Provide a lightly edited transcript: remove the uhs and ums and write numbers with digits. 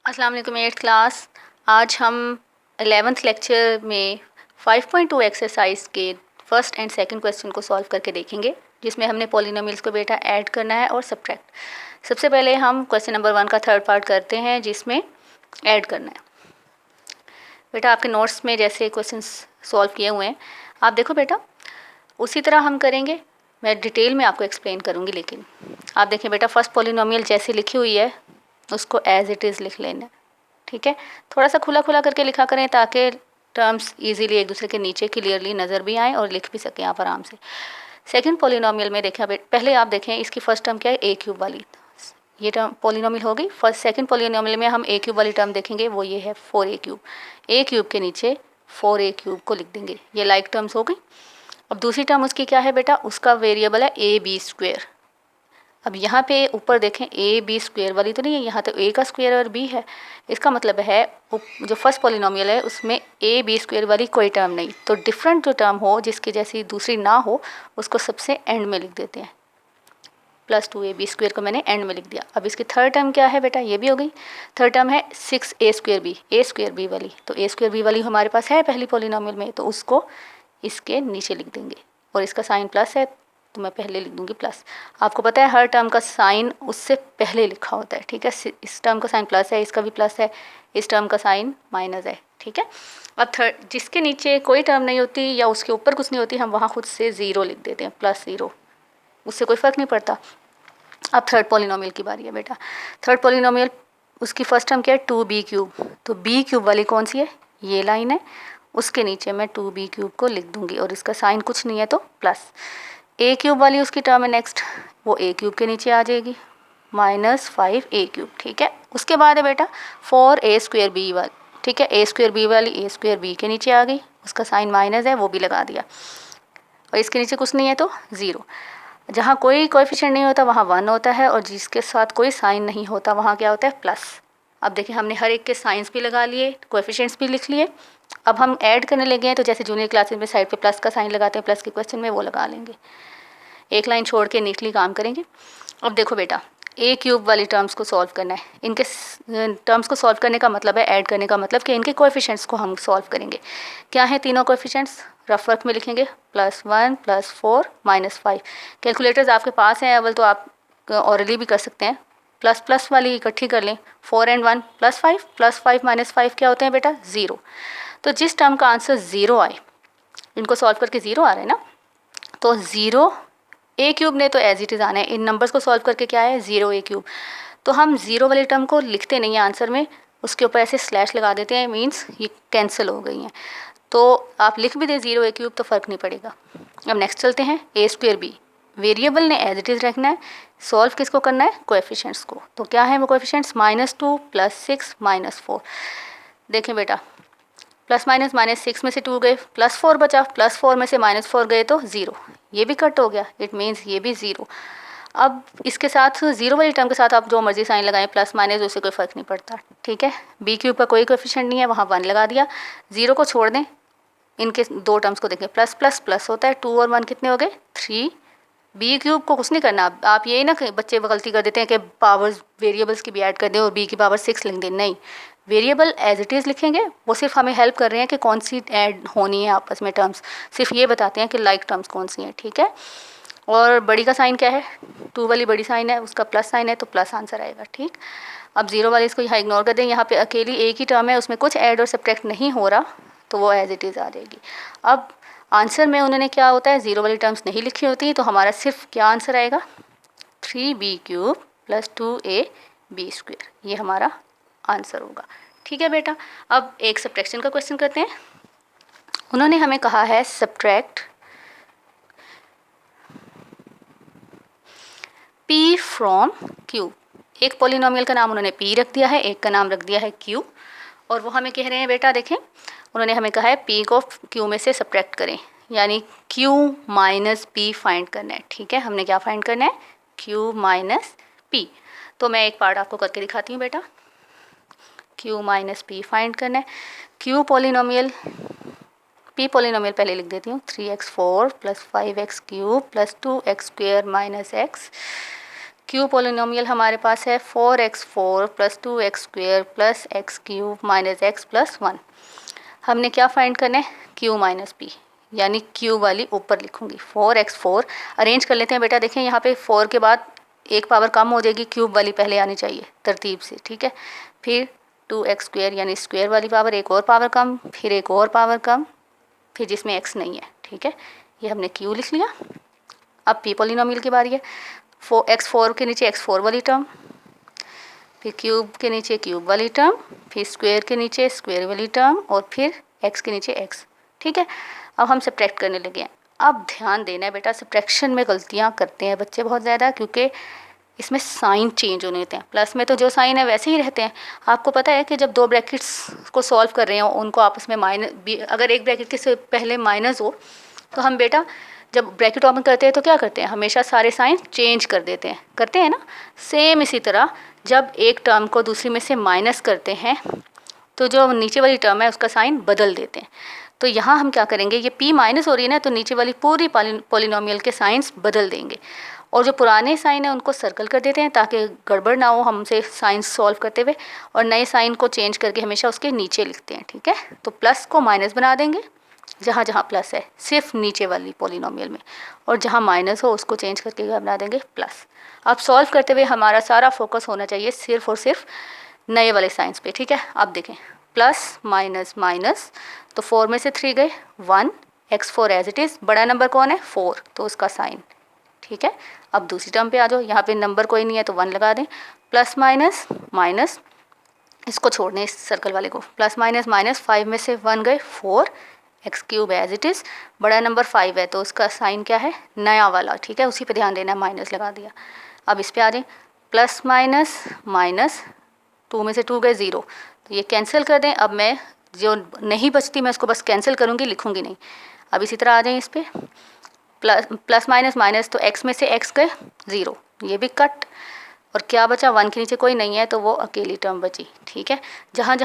अस्सलाम वालेकुम 8th class. आज हम 11th लेक्चर में 5.2 एक्सरसाइज के फर्स्ट एंड सेकंड क्वेश्चन को सॉल्व करके देखेंगे, जिसमें हमने पॉलिनोमियल्स को बेटा ऐड करना है और सब्ट्रैक्ट। सबसे पहले हम क्वेश्चन नंबर 1 का थर्ड पार्ट करते हैं, जिसमें ऐड करना है। बेटा आपके नोट्स में जैसे क्वेश्चन सॉल्व किए हुए हैं आप देखो बेटा, उसी तरह हम करेंगे। मैं डिटेल में आपको एक्सप्लेन करूँगी, लेकिन आप देखें बेटा, फर्स्ट पॉलिनोमियल जैसे लिखी हुई है उसको एज इट इज़ लिख लेना, ठीक है। थोड़ा सा खुला खुला करके लिखा करें ताकि टर्म्स इजीली एक दूसरे के नीचे क्लियरली नज़र भी आएँ और लिख भी सकें आप आराम से। सेकंड पॉलिनोमियल में देखा, पहले आप देखें इसकी फर्स्ट टर्म क्या है, ए क्यूब वाली। ये टर्म पॉलिनोमियल हो गई। फर्स्ट सेकंड पॉलिनोमियल में हम ए क्यूब वाली टर्म देखेंगे, वो ये है 4a क्यूब। ए क्यूब के नीचे 4a क्यूब को लिख देंगे, ये लाइक टर्म्स हो गई। अब दूसरी टर्म उसकी क्या है बेटा, उसका वेरिएबल है ए बी स्क्वेयर। अब यहाँ पे ऊपर देखें ए बी स्क्वेयर वाली तो नहीं है, यहाँ तो ए का स्क्वेयर और बी है। इसका मतलब है जो फर्स्ट पॉलिनोमियल है उसमें ए बी स्क्वेयर वाली कोई टर्म नहीं। तो डिफरेंट जो टर्म हो जिसकी जैसी दूसरी ना हो उसको सबसे एंड में लिख देते हैं। प्लस 2ab स्क्वेयर को मैंने एंड में लिख दिया। अब इसकी थर्ड टर्म क्या है बेटा, ये भी हो गई। थर्ड टर्म है 6a स्क्वेयर बी वाली। तो a स्क्वेयर बी वाली हमारे पास है पहली पॉलिनोमियल में, तो उसको इसके नीचे लिख देंगे। और इसका साइन प्लस है तो मैं पहले लिख दूंगी प्लस। आपको पता है हर टर्म का साइन उससे पहले लिखा होता है, ठीक है। इस टर्म का साइन प्लस है, इसका भी प्लस है, इस टर्म का साइन माइनस है, ठीक है। अब थर्ड जिसके नीचे कोई टर्म नहीं होती या उसके ऊपर कुछ नहीं होती, हम वहाँ खुद से ज़ीरो लिख देते हैं, +0, उससे कोई फ़र्क नहीं पड़ता। अब थर्ड पॉलिनोमियल की बारी है बेटा। थर्ड पॉलिनोमियल उसकी फर्स्ट टर्म क्या है, 2b क्यूब। तो b क्यूब वाली कौन सी है, ये लाइन है, उसके नीचे मैं 2b क्यूब को लिख दूंगी और इसका साइन कुछ नहीं है तो प्लस। a क्यूब वाली उसकी टर्म है नेक्स्ट, वो a क्यूब के नीचे आ जाएगी, -5a क्यूब, ठीक है। उसके बाद है बेटा 4a स्क्वेयर बी वाली, ठीक है। a स्क्वेयर बी वाली a स्क्वेयर बी के नीचे आ गई, उसका साइन माइनस है वो भी लगा दिया, और इसके नीचे कुछ नहीं है तो 0। जहाँ कोई कोएफिशिएंट नहीं होता वहाँ 1 होता है, और जिसके साथ कोई साइन नहीं होता वहाँ क्या होता है, प्लस। अब देखिए हमने हर एक के साइंस भी लगा लिए, कोएफिशिएंट्स भी लिख लिए। अब हम ऐड करने लगे हैं, तो जैसे जूनियर क्लासेस में साइड पे प्लस का साइन लगाते हैं प्लस के क्वेश्चन में, वो लगा लेंगे। एक लाइन छोड़ के नीटली काम करेंगे। अब देखो बेटा, ए क्यूब वाली टर्म्स को सॉल्व करना है। इनके टर्म्स को सॉल्व करने का मतलब है, ऐड करने का मतलब कि इनके कोएफिशिएंट्स को हम सॉल्व करेंगे। क्या है तीनों कोएफिशिएंट्स, रफ वर्क में लिखेंगे, +1 +4 -5। कैलकुलेटर्स आपके पास हैं अव्वल तो आप ऑरली भी कर सकते हैं। प्लस प्लस वाली इकट्ठी कर लें, 4 और 1 +5, +5 -5 क्या होते हैं बेटा, 0। तो जिस टर्म का आंसर 0 आए, इनको सॉल्व करके 0 आ रहे हैं ना, तो 0 ए क्यूब ने तो एज इट इज़ आना है। इन नंबर्स को सॉल्व करके क्या है, 0 a क्यूब। तो हम 0 वाली टर्म को लिखते नहीं हैं आंसर में, उसके ऊपर ऐसे स्लैश लगा देते हैं, मीन्स ये कैंसिल हो गई हैं। तो आप लिख भी दें 0 a क्यूब तो फ़र्क नहीं पड़ेगा। अब नेक्स्ट चलते हैं, a स्क्वेयर बी। वेरिएबल ने एज इट इज़ रखना है, सॉल्व किसको करना है, कोएफिशिएंट्स को। तो क्या है वो कोएफिशिएंट्स, -2 +6 -4। देखें बेटा, प्लस माइनस -6 में से 2 गए, +4 बचा, +4 में से -4 गए तो 0, ये भी कट हो गया, इट मीन्स ये भी 0। अब इसके साथ 0 वाली टर्म के साथ आप जो मर्जी साइन लगाएं, प्लस माइनस, उससे कोई फ़र्क नहीं पड़ता, ठीक है। बी क्यूब का कोई कोएफिशिएंट नहीं है, वहाँ 1 लगा दिया। 0 को छोड़ दें, इनके दो टर्म्स को देखें, प्लस प्लस प्लस होता है, 2 और 1 कितने हो गए, 3। बी क्यूब को कुछ नहीं करना। आप ये ना कि बच्चे गलती कर देते हैं कि पावर्स वेरिएबल्स की भी ऐड कर दें और बी की पावर 6 लिख दें, नहीं, वेरिएबल एज इट इज़ लिखेंगे। वो सिर्फ हमें हेल्प कर रहे हैं कि कौन सी ऐड होनी है आपस में टर्म्स, सिर्फ ये बताते हैं कि लाइक टर्म्स कौन सी हैं, ठीक है। और बड़ी का साइन क्या है, 2 वाली बड़ी साइन है, उसका प्लस साइन है तो प्लस आंसर आएगा, ठीक। अब 0 वाली इसको यहाँ इग्नोर कर दें, यहाँ पे अकेली एक ही टर्म है, उसमें कुछ ऐड और सब्ट्रैक्ट नहीं हो रहा, तो वो एज इट इज़ आ जाएगी। अब आंसर में उन्होंने क्या होता है, 0 वाली टर्म्स नहीं लिखी होती, तो हमारा सिर्फ क्या आंसर आएगा, 3b क्यूब + 2ab स्क्वेयर, ये हमारा आंसर होगा, ठीक है बेटा। अब एक सब्ट्रैक्शन का क्वेश्चन करते हैं। उन्होंने हमें कहा है सब्ट्रैक्ट p फ्रॉम q। एक पॉलिनोमियल का नाम उन्होंने p रख दिया है, एक का नाम रख दिया है q, और वो हमें कह रहे हैं बेटा, देखें उन्होंने हमें कहा है p को q में से सब्ट्रैक्ट करें, यानी q - p फाइंड करना है, ठीक है। हमने क्या फाइंड करना है, q - p। तो मैं एक पार्ट आपको करके दिखाती हूँ बेटा, q - p फाइंड करना है। q पॉलिनोमियल, p पॉलिनोमियल पहले लिख देती हूँ, 3x4 + 5x³ + 2x² - x Q polynomial हमारे पास है 4x4 + 2x² + x³ - x + 1। हमने क्या फाइंड करना है, q - p, यानी q वाली ऊपर लिखूंगी। 4x4 अरेंज कर लेते हैं बेटा। देखें यहाँ पे 4 के बाद एक पावर कम हो जाएगी, क्यूब वाली पहले आनी चाहिए तरतीब से, ठीक है। फिर 2x² यानी स्क्वायर वाली पावर, एक और पावर कम, फिर एक और पावर कम, फिर जिसमें x नहीं है, ठीक है। ये हमने q लिख लिया। अब p पोलिनोमियल की बारी है। x4 के नीचे x4 वाली टर्म, फिर क्यूब के नीचे क्यूब वाली टर्म, फिर स्क्वायर के नीचे स्क्वायर वाली टर्म, और फिर x के नीचे x, ठीक है। अब हम सब्ट्रैक्ट करने लगे हैं। अब ध्यान देना है बेटा, सब्ट्रैक्शन में गलतियां करते हैं बच्चे बहुत ज़्यादा, क्योंकि इसमें साइन चेंज होने होते हैं। प्लस में तो जो साइन है वैसे ही रहते हैं। आपको पता है कि जब दो ब्रैकेट्स को सॉल्व कर रहे हो, उनको आपस में माइनस, अगर एक ब्रैकेट के से पहले माइनस हो, तो हम बेटा जब ब्रैकेट ओपन करते हैं तो क्या करते हैं, हमेशा सारे साइन चेंज कर देते हैं, करते हैं ना। सेम इसी तरह जब एक टर्म को दूसरी में से माइनस करते हैं, तो जो नीचे वाली टर्म है उसका साइन बदल देते हैं। तो यहाँ हम क्या करेंगे, ये p माइनस हो रही है ना, तो नीचे वाली पूरी पोलिनोमियल के साइंस बदल देंगे, और जो पुराने साइन है उनको सर्कल कर देते हैं ताकि गड़बड़ ना हो हमसे साइंस सॉल्व करते हुए, और नए साइन को चेंज करके हमेशा उसके नीचे लिखते हैं, ठीक है। तो प्लस को माइनस बना देंगे जहाँ जहाँ प्लस है, सिर्फ नीचे वाली पोलिनोमियल में, और जहाँ माइनस हो उसको चेंज करके बना देंगे प्लस। अब सॉल्व करते हुए हमारा सारा फोकस होना चाहिए सिर्फ और सिर्फ नए वाले साइंस पे, ठीक है। अब देखें, प्लस माइनस माइनस, तो 4 में से 3 गए 1, x4 एज इट इज़, बड़ा नंबर कौन है 4, तो उसका साइन, ठीक है। अब दूसरी टर्म पे आ जाओ, यहाँ पे नंबर कोई नहीं है तो 1 लगा दें। प्लस माइनस माइनस, इसको छोड़ने इस सर्कल वाले को, प्लस माइनस माइनस, 5 में से 1 गए 4, x³ एज इट इज़, बड़ा नंबर 5 है तो उसका साइन क्या है, नया वाला, ठीक है, उसी पे ध्यान देना है, माइनस लगा दिया। अब इस पे आ जाए, प्लस माइनस माइनस, 2 में से 2 गए 0, तो ये कैंसिल कर दें। अब मैं जो नहीं बचती मैं उसको बस कैंसिल करूँगी, लिखूँगी नहीं। अब इसी तरह आ जाए इस पर, प्लस माइनस माइनस, तो x में से x गए 0, ये भी कट, और क्या बचा, 1 के नीचे कोई नहीं है तो वो अकेली टर्म बची, ठीक है। जहाँ जहाँ